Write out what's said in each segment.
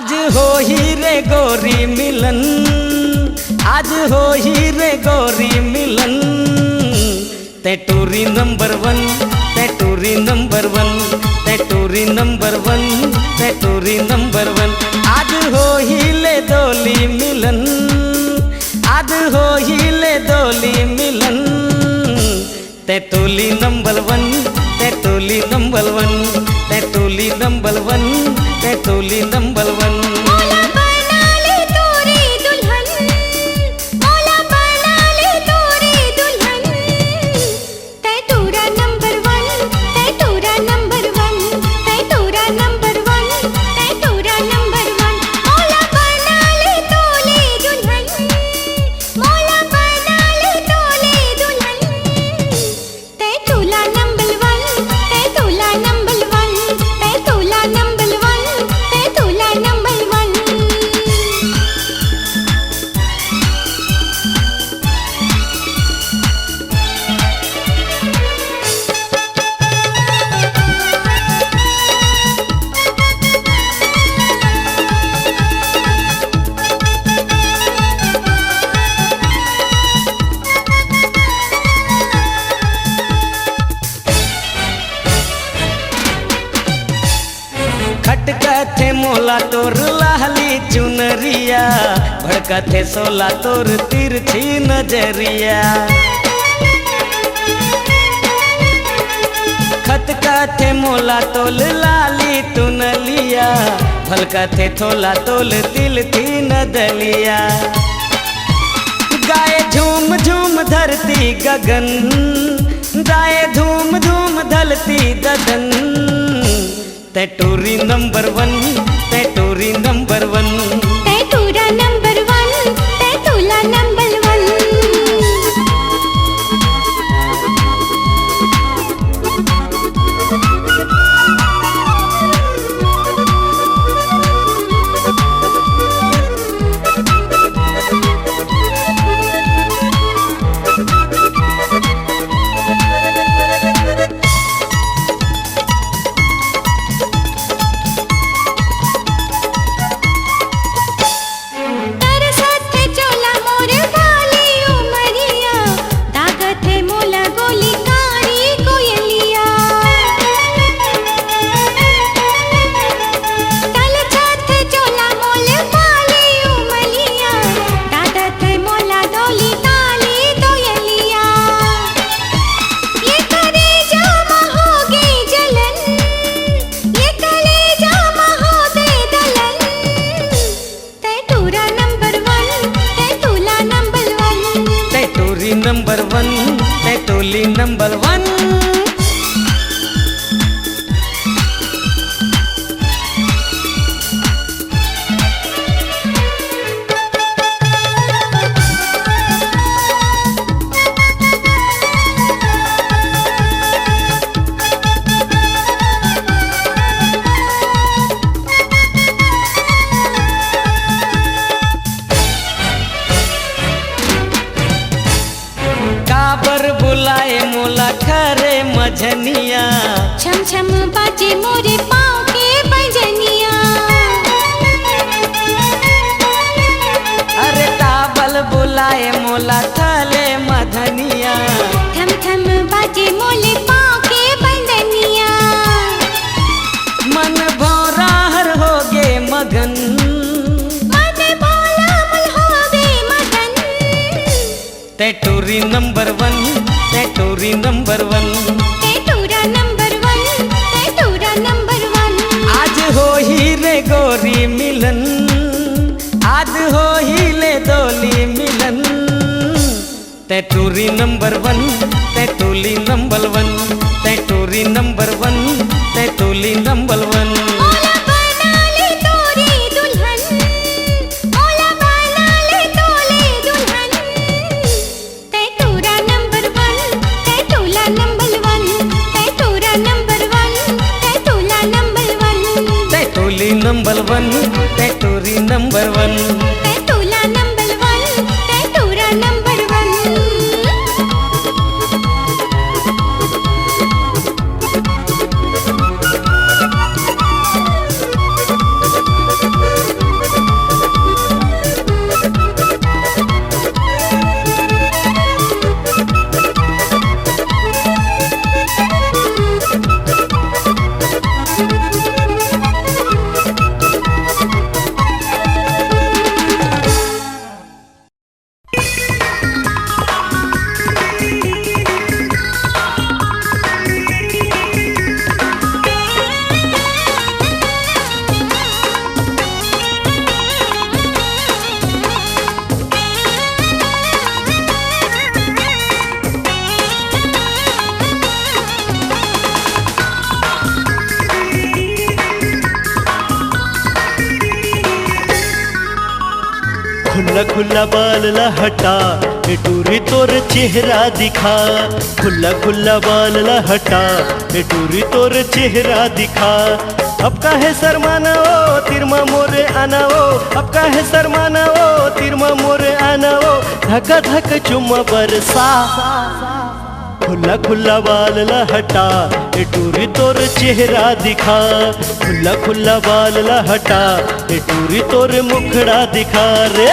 आज हो ही रे गोरी मिलन, आज हो ही रे गोरी मिलन। ते टूरी नंबर वन, ते टूरी नंबर वन, ते टूरी नंबर वन, ते टूरी नंबर वन। आज हो ही ले दोली मिलन, आज हो ही ले दोली मिलन। ते टोली नंबर वन, ते टोली नंबर वन, ते टोली नंबर वन, ते टोली नंबर वन। मौला बना ले तोरी दुल्हन, मौला बना ले तोरी दुल्हन। ते टूरा नंबर वन, ते टूरा नंबर वन, ते टूरा नंबर वन, ते टूरा नंबर वन। मौला बना ले तोली दुल्हन, मौला बना ले तोली दुल्हन। ते टूला नंबर वन, ते टूला नंबर वन, ते टूला नंबर वन, ते टूला नंबर वन। खटका थे मोला तोर लाली चुनरिया, भड़का थे सोला तोर तिरछी नजरिया। खटका थे मोला तोल लाली तुनलिया, भलका थे थोला तोल तिल थी नदलिया। गाए झूम झूम धरती गगन, गाए धूम धूम धलती ददन। ते टूरी नंबर वन, ते टूरी नंबर वन, ते टूरा नंबर वन, ते टूला नंबर वन। नंबर वन, ते टोली नंबर वन। काबर बुलाए मोला खरे मझनिया, छम छम बाजे मोरे पाँव के पैजनिया। अरे काबल बुलाए मोला थले मधनिया, थम थम बाजे मोले पाँव के पैजनिया। मन भौरा हर हो गे मगन, मन बोला मल हो गए मगन। ते टूरी नंबर वन, ते टूरी नंबर वन, ते टूरा नंबर वन, ते टूरा नंबर वन। आज हो ही रे गोरी मिलन, आज हो ही ले दोली मिलन। ते टूरी नंबर वन, ते टूली नंबर वन, ते टूरी नंबर वन, ते टूली नंबर वन। मौला बना ले तोरी दुल्हन, मौला बना ले तोले दुल्हन। ते टूरा नंबर वन, ते टूला नंबर वन, ते टूरा नंबर वन, ते टूला नंबर वन। ते टोली नंबर वन, ते टूरी नंबर वन, ते टूला नंबर वन, ते टूरा नंबर वन। खुला खुला बाल ला हटा ए टूरी तोर चेहरा दिखा, खुला खुला बाल ला हटा ए टूरी तोर चेहरा दिखा। अब काहे शर्माना ओ तिरमा मोरे आना ओ, अब काहे शर्माना ओ तिरमा मोरे आना ओ, धक्का धक चुम्मा बरसा। खुला खुला बाल ला हटा ए टूरी तोर चेहरा दिखा, खुला खुला बाल ला हटा ए टूरी तोर मुखड़ा दिखा रे।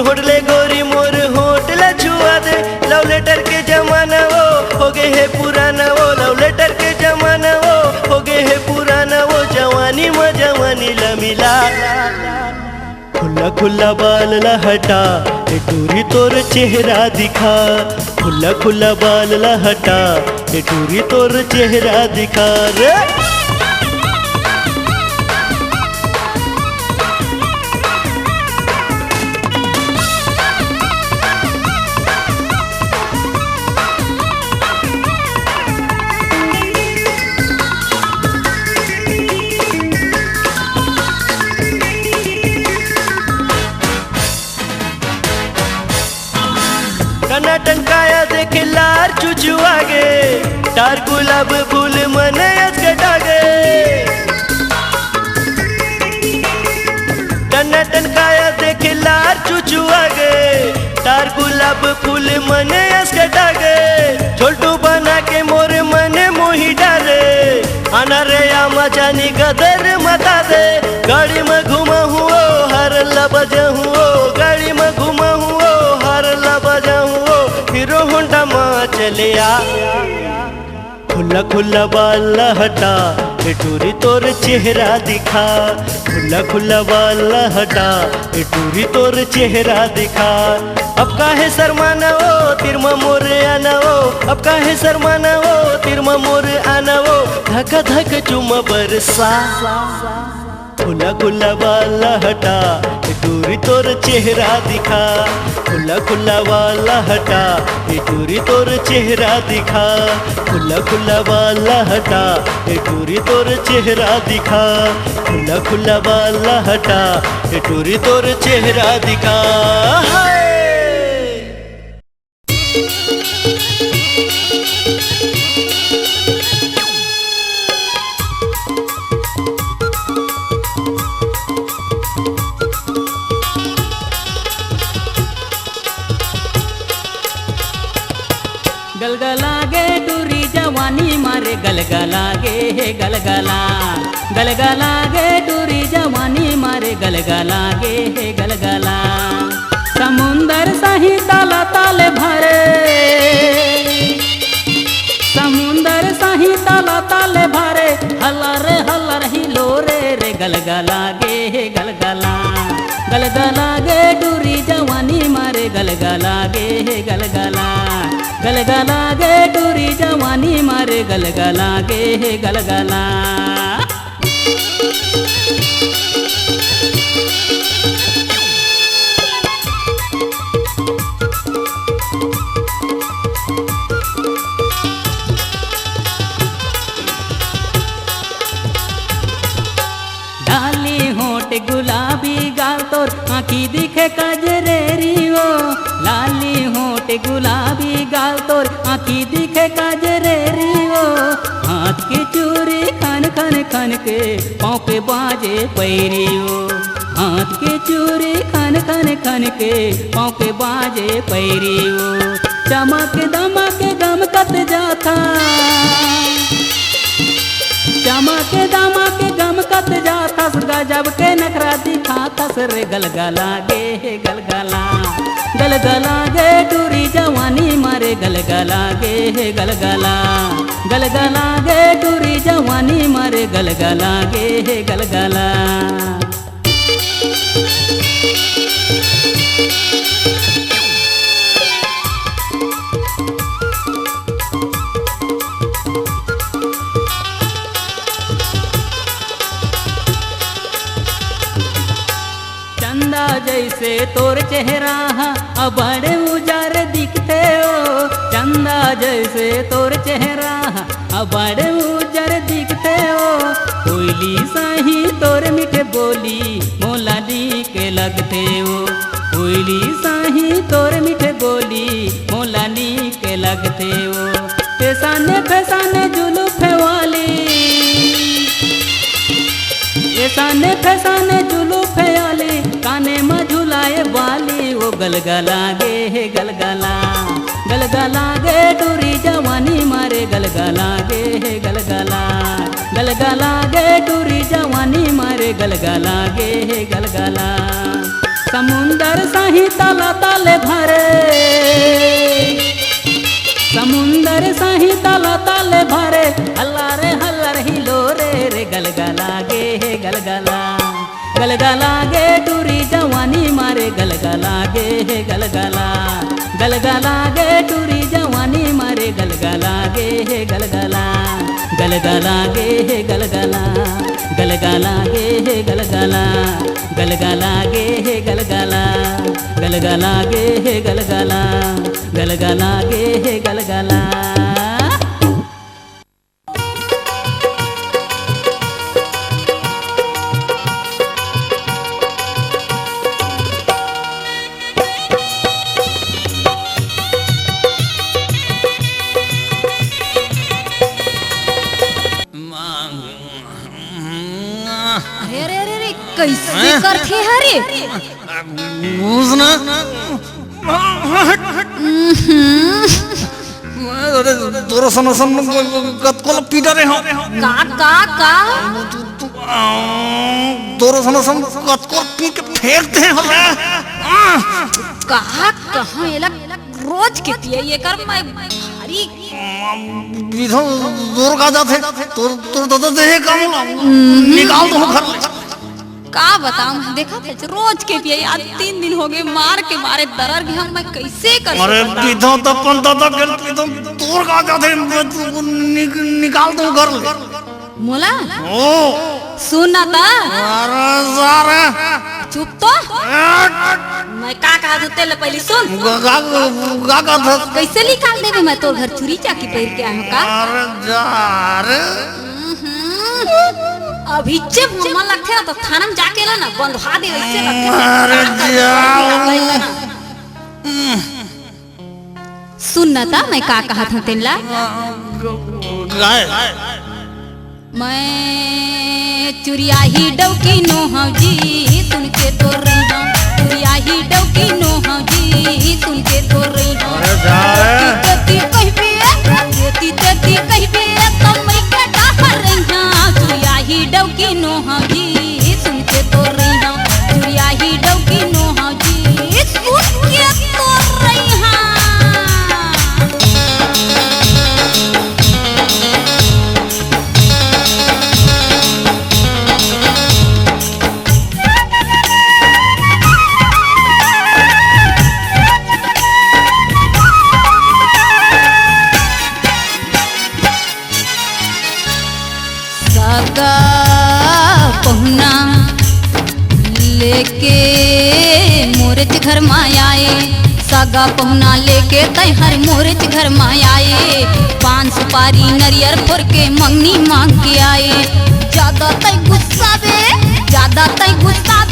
होटले गोरी मोर होटला छुआ दे, लव लेटर के जमाना वो हो गए है पुराना, वो लव लेटर के जमाना वो हो गए है पुराना, वो जवानी में जवानी ला मिला। खुला खुला बाल ला हटा ए टूरी तोर चेहरा दिखा, खुला खुला बाल ला हटा ए टूरी तोर चेहरा दिखा रे। कना टंकाया देखे लार चुचू आगे, टार गुलाब फूल मने कटागे। कना टंकाया देखे लार चुचू आगे, टार गुलाब फूल मने कटागे। छोटू बना के मोरे मने मोही डाले, आना रे आमा जानी गदर मता दे। गाड़ी में घुमा हुओ हर लबजा हुओ, गाड़ी में घुमा हुओ हर लबजा हुओ, हीरो होंडा माँ चले आ। खुला खुला बाल ला हटा ए टूरी तोर चेहरा दिखा, खुला खुला बाल ला हटा ए टूरी तोर चेहरा दिखा। अब काहे शर्माना ओ तिरमा मोरे आना ओ, अब काहे शर्माना ओ तिरमा मोरे आना ओ, धक्का धक चुम्मा बरसा। खुला खुला बाल ला हटा ए टूरी तोर चेहरा दिखा, खुला खुला बाल ला हटा ए टूरी तोर चेहरा दिखा, खुला खुला बाल ला हटा ए टूरी तोर चेहरा दिखा, खुला खुला बाल ला हटा ए टूरी तोर चेहरा दिखा। गलगलागे टूरी जवानी मारे गलगलागे हे गलगला, गलगलागे टूरी जवानी मारे गलगलागे हे गलगला। समुंदर सही ताला ताले भरे, समुंदर सही ताला ताले भरे, हल्लर हिलो रे गलगलागे हे गलगला। गलगलागे टूरी जवानी मारे गलगलागे हे गलगला, गलगलागे टूरी जवानी मारे गलगलागे हे गलगला। डाली होठ गुलाबी गाल तोर आँखी दिखे कजरेरी ओ, लाली होठ गुलाबी गाल तोर आँखी दिखे कजरेरी ओ। हाथ की चूड़ी खन खन खन के पाँव पे बाजे पैरी ओ, हाथ की चूड़ी खन खन खन के पाँव पे बाजे पैरी ओ। चमक दमक गमकत जाता, चमक दमक गमकत जाता, गजब के नखरा दिखाता थस रे गलगला गे गलगला गलगला गे टूरी जवानी मारे गलगला गे गलगला गलगला गे टूरी जवानी मारे गलगला गे गलगला चंदा जैसे तोर चेहरा बड़े उजार दिखते हो चंदा जैसे तोर चेहरा बड़े उजार दिखते हो कोयली सही तोर मीठे बोली मोला के लगते हो कोयली सही तोर मीठे बोली मोला के लगते हो फैसाने फैसाने जुलूफे वाली फैसाने फैसाने जुलूफे वाली काने में झुलाए बाली वो गलगला गे गलगला गलगला गे टूरी जवानी मारे गलगला गे गलगला गलगला गे टूरी जवानी मारे गलगला गे गलगला समुंदर सही ताला ताले भरे समुंदर सही ताला ताले भरे हल्लर हिलो रे गलगला गे गलगला गलगला गे टूरी जवानी मारे गलगला गे गलगला गलगला गे टूरी जवानी मारे गलगला गे गलगला गलगला गे गलगला गलगला गे गलगला गलगला गे गलगला गलगला गे गलगला गलगला गे गलगला अरे अरे अरे कैसे करथे हरे घूसना अरे तोरा सन कतकोल पीटा रे हो का तोरा सन कतकोल पीट के फेंकते हैं हो रे कहाँ एला रोज के पिए ये कर मैं भारी विधो जोर का जाते तोर दादा दे काम निकाल दो घर का बताऊं देखा थे रोज के पिए आज 3 दिन हो गए मार के मारे दरर गया मैं कैसे कर अरे विधो तो अपन दादा के विधो तोर का जाते निकाल दो घर मोला ओ सुनना था अरे सारे चुप तो मैं का कहा तू तेल पहले सुन गा था कैसे निकाल देवे मैं तो घर चुरी चाकी पहन के आया का अरे जा रे अभी जब मन लगते ना तो थाना में जाके ना बंधवा दे वैसे अरे जाओ सुनना था मैं का कहा था तेला गाय मैं चुरिया ही डौकी नो हूँ जी सुन के तो रही हूँ चुरिया ही डौकी नो हूँ जी सुन के तो रही हूँ अरे जा रे तेती कहीं पे तो मैं क्या डाहर रही हूँ चुरिया ही डौकी नो हूँ जी सुन के तो रही हूँ चुरिया ही डौकी नो हूँ जी सुन के तो रही हूँ सगा पहुना लेके मोरच घर में आए सगा पहुना लेके तैहर मोरच घर में आए पान सुपारी नरियर फोड़ के मंगनी मांग के आए ज्यादा तय गुस्सा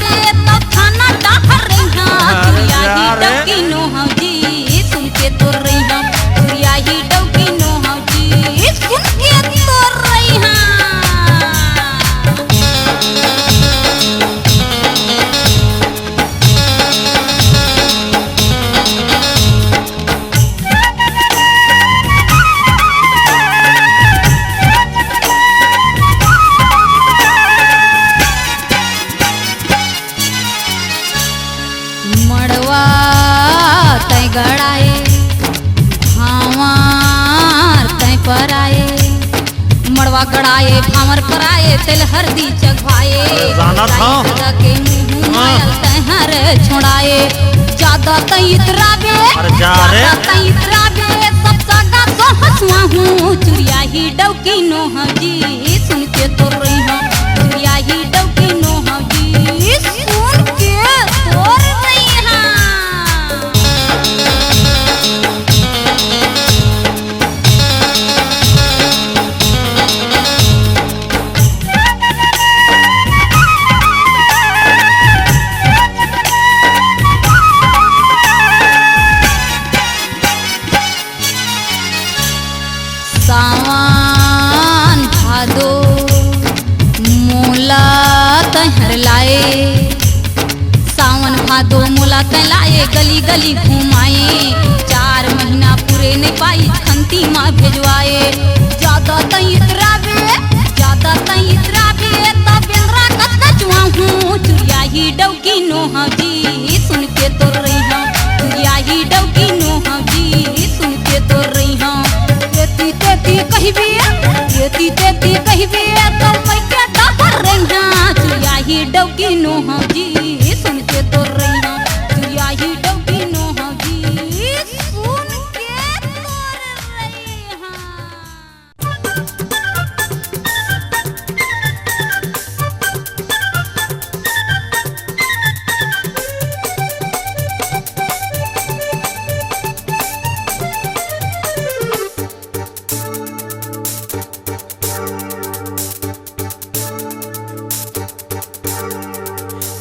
बे तो खाना डाहर रही चुरिया ही डौकी नो हूँ जी सुन के तो रही चुरिया ही डौकी नो हूँ जी सुन के तो रही गड़ाए भावर तय पर आए मड़वा गड़ाए भावर पर आए तिल हरदी चघवाए जाना था। सदा के मुंह मायल तहर छोड़ाए ज्यादा तई इतराबे अरे जा रे। ज्यादा तई इतराबे सब सगा तो हंसवा हूँ चुरिया ही डौकी नो हजी सुन के तो रही हूँ चुरिया ही डौकी नो हजी सुन के तो रही हूँ। सावन भादो मोला तहर लाए सावन भादो मोला तह लाए गली गली घुमाए 4 महीना पूरे नहीं पाई खंती माँ भेजवाए ज्यादा तई इतराबे तब बेंद्रा कत नचवा हूँ चुरिया ही डौकी नो हजी सुन के तो रही हूँ चुरिया ही डौकी नो हजी सुन के तो रही हूँ। तेती कहिबे तो मैं क्या डबर रही चुरिया ही डौकी नो हजी सुन के तो रही हूँ चुरिया ही डौकी नो हजी सुन के तो रही हूँ।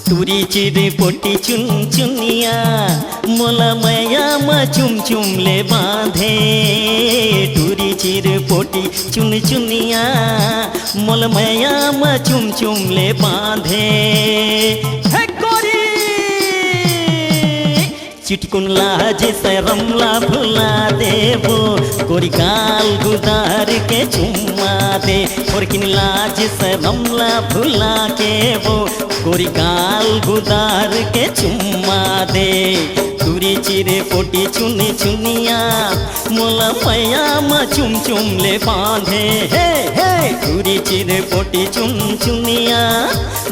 टूरी चिरे पोटी चुन चुनिया मोला मैया म चुम चुम ले बांधे टूरी चिरे पोटी चुन चुनिया मोला मैया म चुम चुम ले बांधे हे गोरी चिटकुन लाज शरमला भुला देबो गोरी गाल गुदार के चुम्मा दे और किन लाज शरमला भुला के वो गोरी गाल गुदार के चुम्मा दे टूरी चिरे पोटी चुनी चुनिया मोला मैया म चुम चुम ले बांधे हे हे टूरी चिरे पोटी चुन चुनिया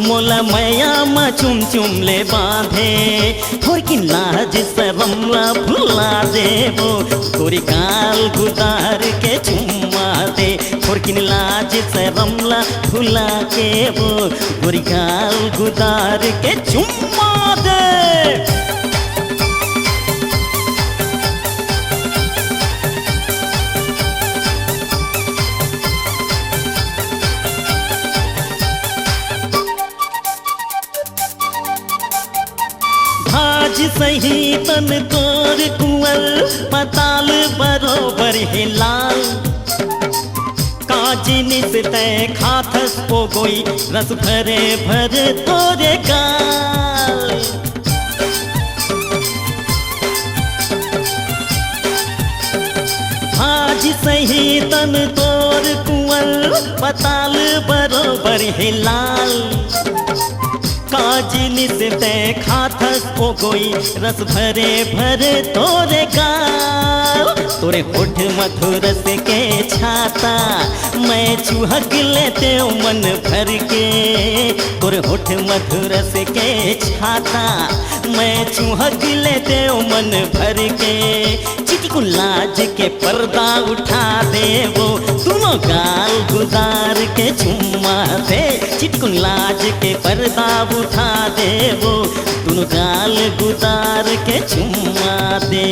मोला मैया म चुम चुम ले बांधे और किन लाज शरमला भुला देबो गोरी गाल गुदार के चुम्मा दे और किन लाज शरमला भुला के वो गोरी गाल गुदार के चुम्मा दे। भाज सही तन तोर कुंवर पताल बरोबर है लाल काजिनी से तय खाथस ओ गोई रस भरे भर तोरे गाल भाज सही तन तोर कुंवर पताल बरोबर है लाल काजिनी से तय खाथस ओ गोई रस भरे भरे तोरे गाल तोरे होठ मधुर से के छाता मैं चुहक लेते मन भर के तोरे होठ मधुर से के छाता मैं चुहक लेते मन भर के चिटकुन लाज के पर्दा उठा दे वो दोनों गाल गुजार के चुम्मा दे चिटकुन लाज के पर्दा उठा दे वो दोनों गाल गुजार के चुम्मा दे।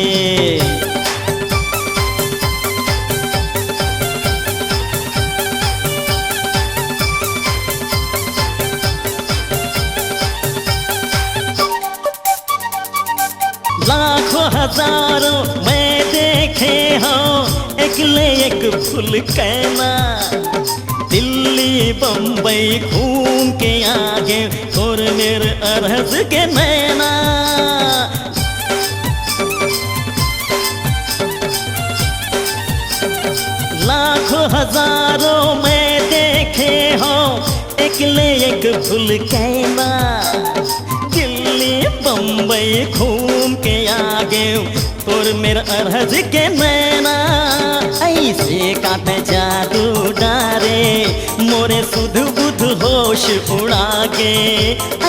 लाखों हजारों मैं देखे हो एक ले एक फूल कहना दिल्ली बम्बई घूम के आगे और मेरे अरहज के नैना लाखों हजारों मैं देखे हो एक ले एक फूल कहना दिल्ली बम्बई घूम के आगे और मेरा अरहज के नैना ऐसे काटे जादू डारे मोरे सुध बुध होश उड़ा के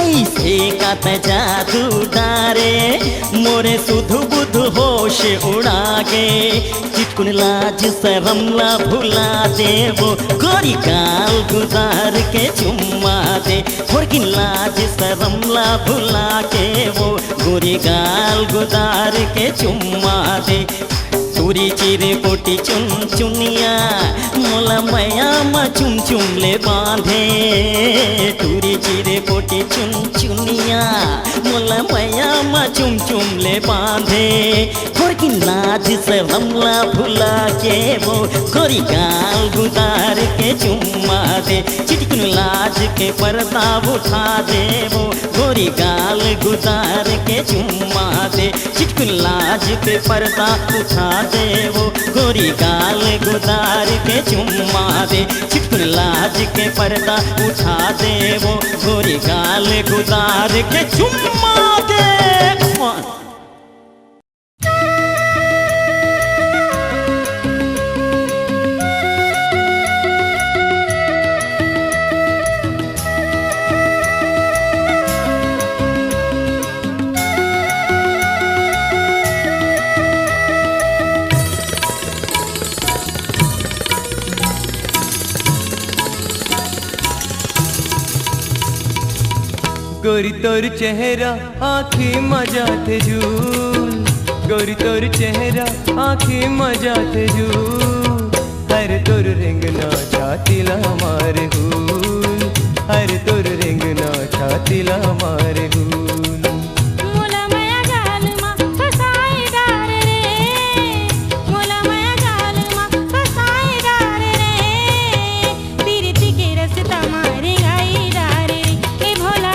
ऐसे काटे जादू डारे मोरे सुध बुध होश उड़ा के चिटकुन लाज शरमला भुला दे वो गोरी गाल गुजार के चुम्मा दे थोड़की लाज शरमला भुला के वो गोरी गाल गुजार के चुम्मा दे चूरी चिरे कोटी चुन चुनिया मोला मैया मा चुम चुम ले बांधे चूरी चिरे कोटी चुन चुनिया मोला मैया मा चुम चुम ले बांधे थोड़की लाज से हमला भुला के वो गोरी गाल गुजार के चुम्मा दे चिटकुन लाज के पर्दा उठा दे वो गोरी गाल गुजार के चुम्मा दे चिटकुन लाज के पर्दा उठा दे वो गोरी गाल गुजार के चुम्मा दे चिटकुन लाज के पर्दा उठा दे वो गोरी गाल गुजार के चुम्मा दे गोरी तोर चेहरा आँखें मजा थे झूल गोरी तोर चेहरा आँखें मजा थे झूल हर तोर रेंगना छातीला मारे हुल हर तोर रेंगना छातीला मारे हुल मोला माया जाल मा फसाई डार रे मोला माया जाल मा फसाई डार रे पीरती के रस्ता मारे गाई डार रे ए भोला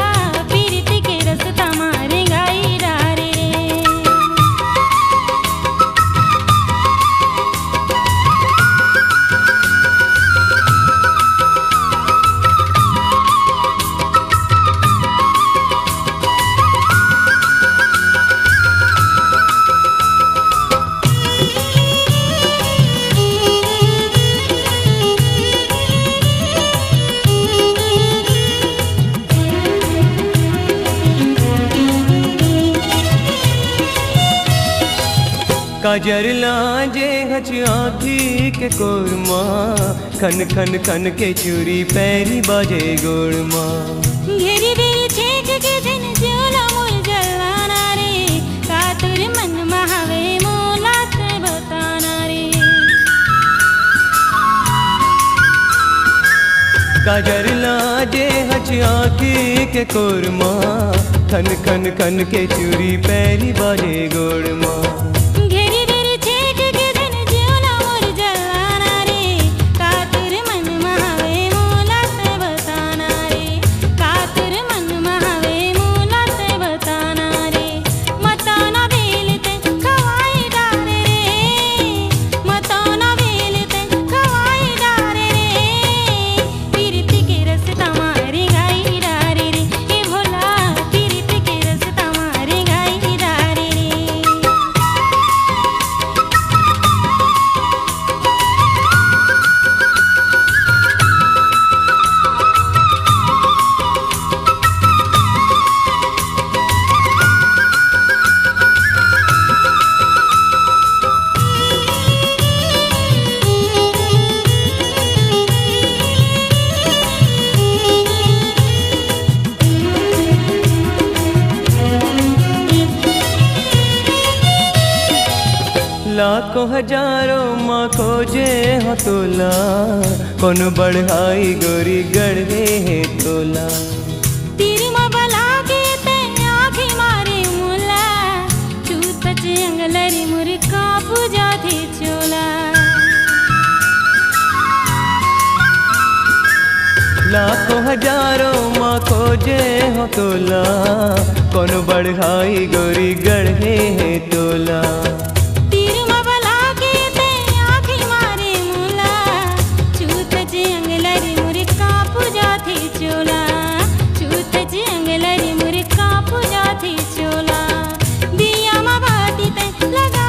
पीरती के रस्ता मारे गाई डार रे काजर लाजे हच आँखी के कोरमा खन खन खन के चूरी पैरी बाजे गोरमा घेरी बेरी छेक के दिन जोला मोर जलाना रे कातुर मन महावे मोला ते बताना रे काजर लाजे हच आँखी के कोरमा खन खन खन के चूरी पैरी बाजे गोरमा घेरी बेरी छेक के दिन जोला मोर जलाना रे कातुर मन महावे मोला ते बताना रे कातुर मन महावे मोला ते बताना रे मताना बेलते खवाई डारे रे मताना बेलते खवाई डारे रे पीरती के रस्ता मारे गाई डारे रे ए भोला पीरती के रस्ता मारे गाई डारे रे लाखों हजारों माँ खोजे हो तोला कौन बढ़ाई गोरी गढ़े है तोला तेरी माँ बला के ते आँखी मारे मुला चूत चंगलरी मुर्का पूजा थी चोला लाखों हजारों माँ खोजे हो तोला कौन बढ़ाई गोरी गढ़े है तोला तेरी माँ बला के ते आँखी मारे मुला चूत चंगलरी मुर्का पूजा थी चोला चूत चंगलरी मुर्का पूजा थी चोला दिया माँ बाती ते लगा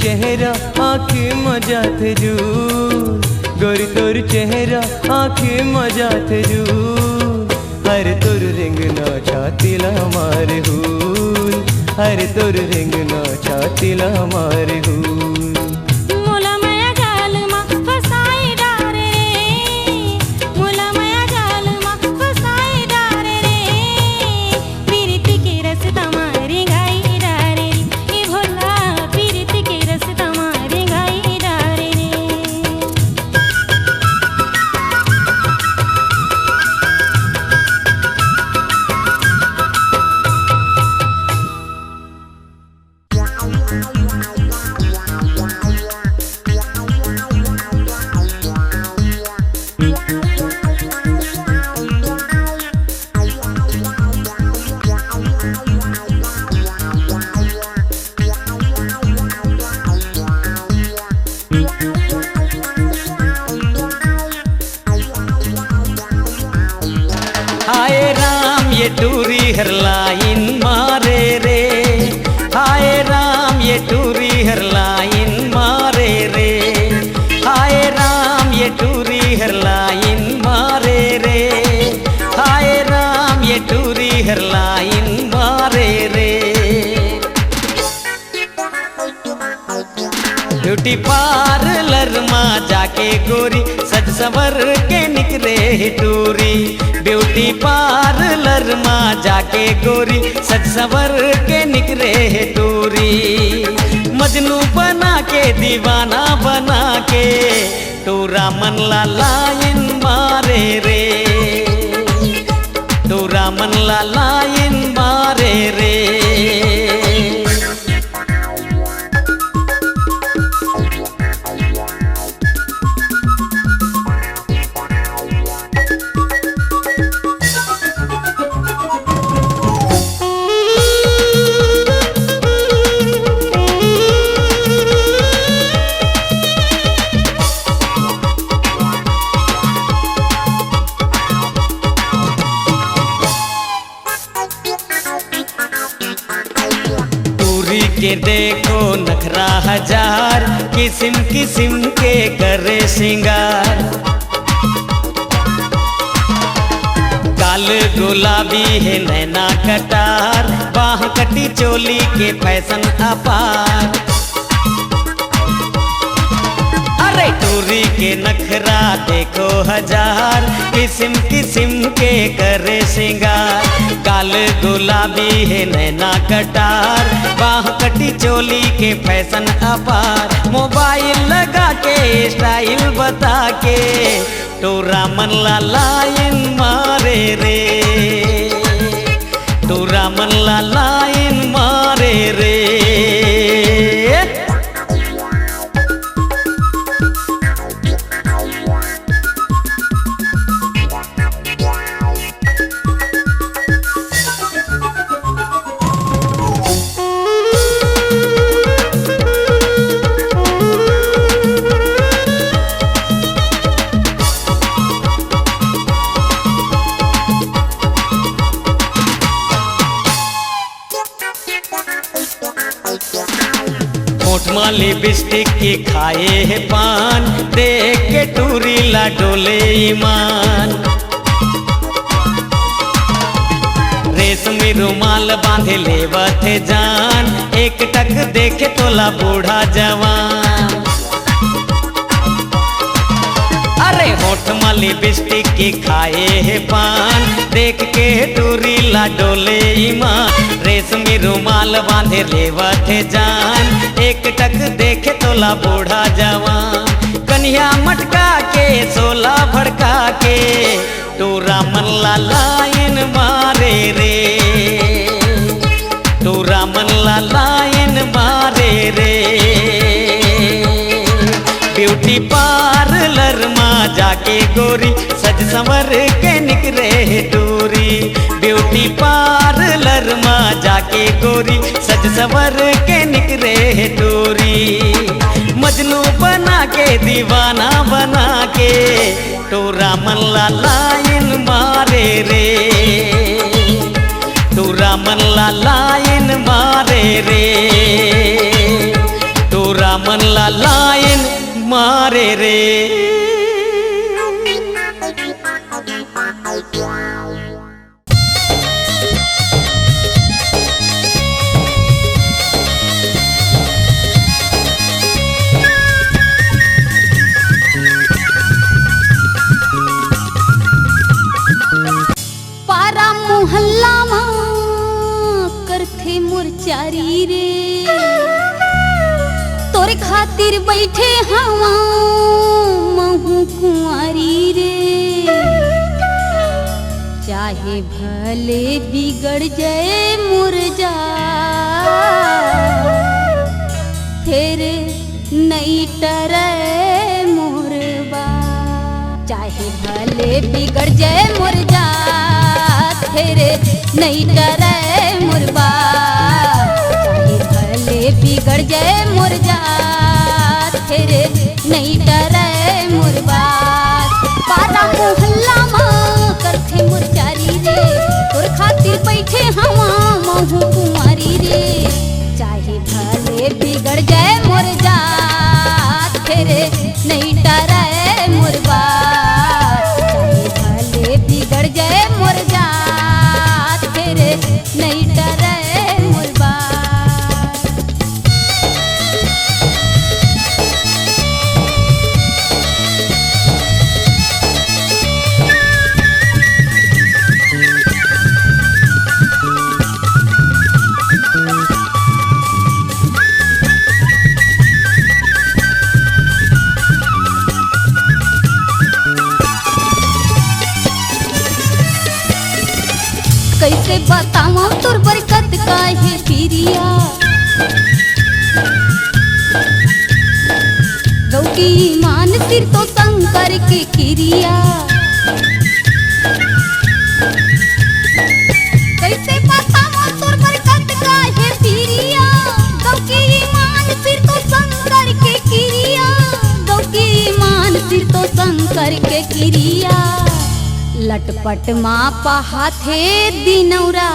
चेहरा आँखें मजा थे झूल गोरी तोर चेहरा आँखें मजा थे झूल हर तोर रेंगना छातीला मारे हुल हर तोर रेंगना छातीला मारे हुल मुला माया जालमा फसाई डारे रे मुला माया जालमा फसाई डारे रे प्रीति के रस तमारे गाई डारे रे ए भोला प्रीति के रस तमारे गाई डारे रे हाय राम ये टूरी हर लाइन मारे रे हाय राम ये टूरी हर लाइन मारे रे हाय राम ये टूरी हर लाइन मारे रे हाय राम ये टूरी हर लाइन मारे रे ब्यूटी पार्लर माँ जाके गोरी सज संवर के निकले टूरी ब्यूटी पार्लर माँ जाके गोरी सज संवर के निकले टूरी मजनू बना के दीवाना बना के टूरा मन ला लाइन मारे रे टूरा मन ला लाइन मारे रे के देखो नखरा हजार किस्म किस्म के करे सिंगार काल गुलाबी है नैना कटार बाह कटी चोली के फैशन अपार अरे टूरी के नखरा देखो हजार किस्म किस्म के करे सिंगार काल गुलाबी है नैना कटार बाह कटी चोली के फैशन अपार मोबाइल लगा के स्टाइल बता के टूरा मन ला लाइन मारे रे टूरा मन ला लाइन मारे रे होठमा लिपस्टिक की खाए है पान देख के टूरी ला डोले ईमान रेशमी रुमाल बांधे लेवत है जान एक टक देखे तोला बूढ़ा जवान अरे होठमा लिपस्टिक की खाए है पान देख के टूरी ला डोले ईमान रेशमी रुमाल बांधे लेवत है जान एक टक देखे तोला बूढ़ा जवान कन्या मटका के सोला भड़का के टूरा मन ला लाइन मारे रे टूरा मन ला लाइन मारे रे ब्यूटी पार्लर माँ जाके गोरी सज संवर के निकले टूरी ब्यूटी पार्लर माँ जाके गोरी सज संवर के निकले टूरी मजनू बना के दीवाना बना के टूरा मन ला लाइन मारे रे टूरा मन ला लाइन मारे रे टूरा वाला लाइन मारे रे। पारा मोहल्ला करथे मुरचारी रे, तोरे खातिर बैठे हवा महू कुंवारी रे। चाहे भले बिगड़ जाए मुरझा फिर नहीं टरे मोरबा। चाहे भले बिगड़ जाए मुरझा फिर नहीं डरे मुरबा। चाहे भले बिगड़ जाए मुरझा फिर नहीं डरे मुरबा। पारा मोहल्ला माँ करथे मुरचारी रे, तोर खातिर बैठे हवा महू कुंवारी रे। चाहे भले बिगड़ जाए मुरझा फिर नहीं डरे मुरबा। चाहे भले बिगड़ जाए मुरझा फिर नहीं डरे मुरबा। कैसे बताऊं तोर बरकत काहे पिरिया। गौकी मान सिर तो शंकर के क्रिया। कैसे बताऊं तोर बरकत काहे पिरिया। गौकी मान सिर तो शंकर के क्रिया। गौकी मान सिर तो शंकर के क्रिया। लटपट माँ पहाथे दिनौरा।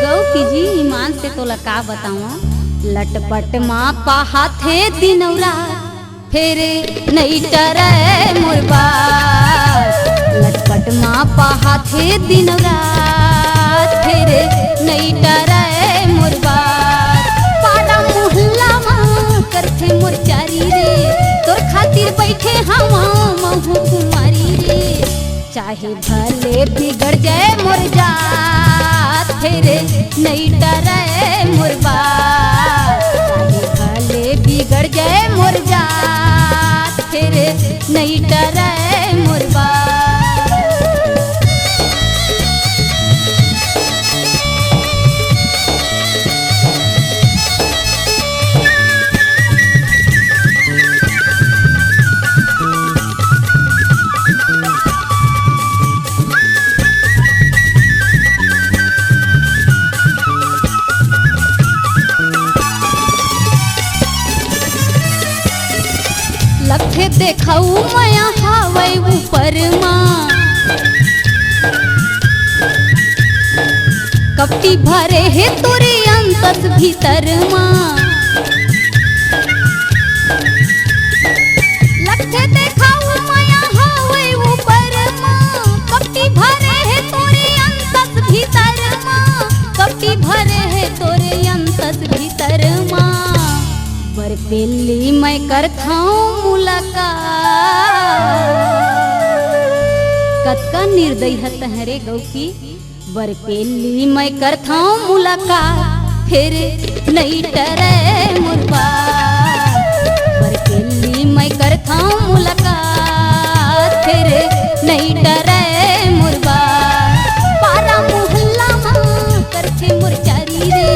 गौ की जी ईमान से तो लका बताऊं। लटपट माँ पहाथे दिनौरा फिर नहीं डरे मुरबा। लटपट माँ पहाथे दिनौरा फिर नहीं डरे मुरबा। पारा मोहल्ला माँ करथे मुरचारी रे, तोर खातिर बैठे हवा महू कुंवारी रे। चाहे भले बिगड़ जाए मुरझा फिर नहीं डरे मुरबा। चाहे भले बिगड़ जाए मुरझा फिर नहीं डरे मुरबा। लखे देखाऊ माया हावै ऊपर माँ। कपटी भरे है तोरे अंतस भीतर माँ। लखे देखाऊ माया हावै ऊपर माँ। कपटी भरे है तोरे अंतस भीतर माँ। कपटी भरे है तोरे अंतस भीतर माँ। बरपेली मैं करथाऊं मुलाकात। कतका निर्दयी है तहरे गौ की। बरपेली मैं करथाऊं मुलाकात फिर नहीं डरे मुरबा। बरपेली मैं करथाऊं मुलाकात फिर नहीं डरे मुरबा। पारा मोहल्ला माँ करथे मुरचारी रे,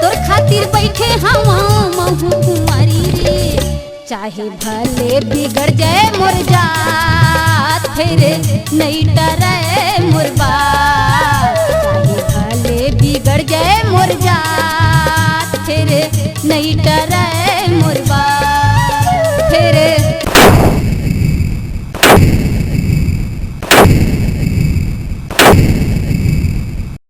तोर खातिर बैठे हवा महू कुंवारी रे। चाहे भले बिगड़ जाए मुरझा फिर नहीं डरे मुरबा। चाहे भले बिगड़ जाए मुरझा फिर नहीं डरे